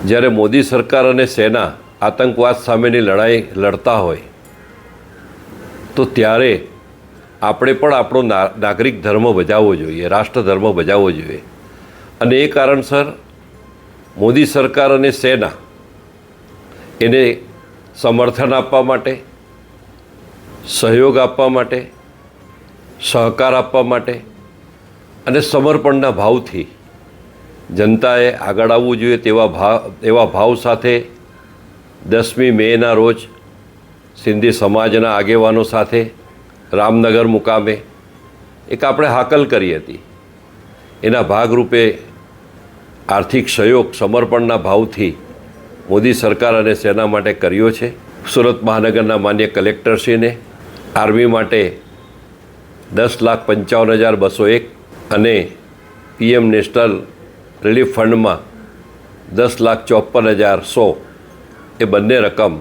જ્યારે મોદી સરકાર અને સેના આતંકવાદ સામેની લડાઈ લડતા હોય તો ત્યારે આપણે પણ આપણો નાગરિક ધર્મ બજાવવો જોઈએ, રાષ્ટ્ર ધર્મ બજાવવો જોઈએ. અને એ કારણસર મોદી સરકાર અને સેના એને સમર્થન આપવા માટે, સહયોગ આપવા માટે, સહકાર આપવા માટે અને સમર્પણના ભાવથી જનતાએ આગળ આવવું જોઈએ એવા ભાવ સાથે 10મી મેના રોજ સિંધી સમાજના આગેવાનો સાથે રામનગર મુકામે એક આપણે હાકલ કરી હતી. એના ભાગરૂપે આર્થિક સહયોગ સમર્પણના ભાવથી મોદી સરકાર અને સેના માટે કર્યો છે. સુરત મહાનગરના માન્ય કલેક્ટરશ્રીને આર્મી માટે 10,55,201 અને PM નેશનલ રિલીફ ફંડમાં 10,54,100 એ બંને રકમ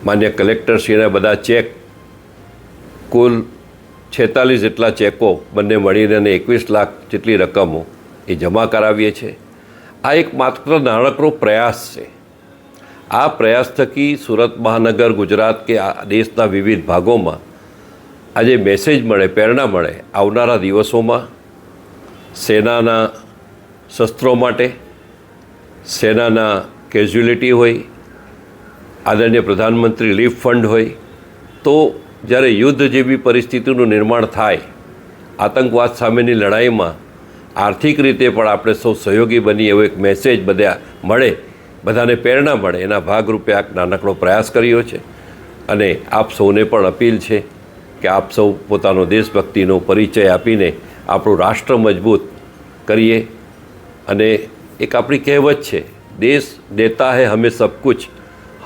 માન્ય કલેક્ટરશ્રીના બધા ચેક, કુલ 46 જેટલા ચેકો બંને મળીને 21 લાખ જેટલી રકમો એ જમા કરાવીએ છીએ. આ એક માત્ર નાનકડો પ્રયાસ છે. આ પ્રયાસ થકી સુરત મહાનગર, ગુજરાત કે આ દેશના વિવિધ ભાગોમાં આજે મેસેજ મળે, પ્રેરણા મળે. આવનારા દિવસોમાં સેનાના શસ્ત્રો માટે, સેનાના કેઝ્યુલિટી હોય, આદરણીય પ્રધાનમંત્રી રિલીફ ફંડ હોય, તો જ્યારે યુદ્ધ જેવી પરિસ્થિતિનું નિર્માણ થાય, આતંકવાદ સામેની લડાઈમાં આર્થિક રીતે પણ આપણે સૌ સહયોગી બની એવો એક મેસેજ બધા મળે, બધાને પ્રેરણા મળે, એના ભાગરૂપે આ નાનકડો પ્રયાસ કર્યો છે. અને આપ સૌને પણ અપીલ છે કે આપ સૌ પોતાનો દેશભક્તિનો પરિચય આપીને આપણું રાષ્ટ્ર મજબૂત કરીએ. અને એક આપણી કહેવત છે, દેશ દેતા હૈ હમે સબ કુછ,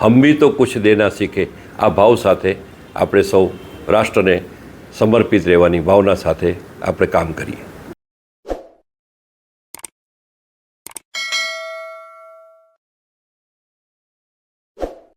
હમ ભી તો કુછ દેના સીખે. આ ભાવ સાથે આપણે સૌ રાષ્ટ્રને સમર્પિત રહેવાની ભાવના સાથે આપણે કામ કરીએ.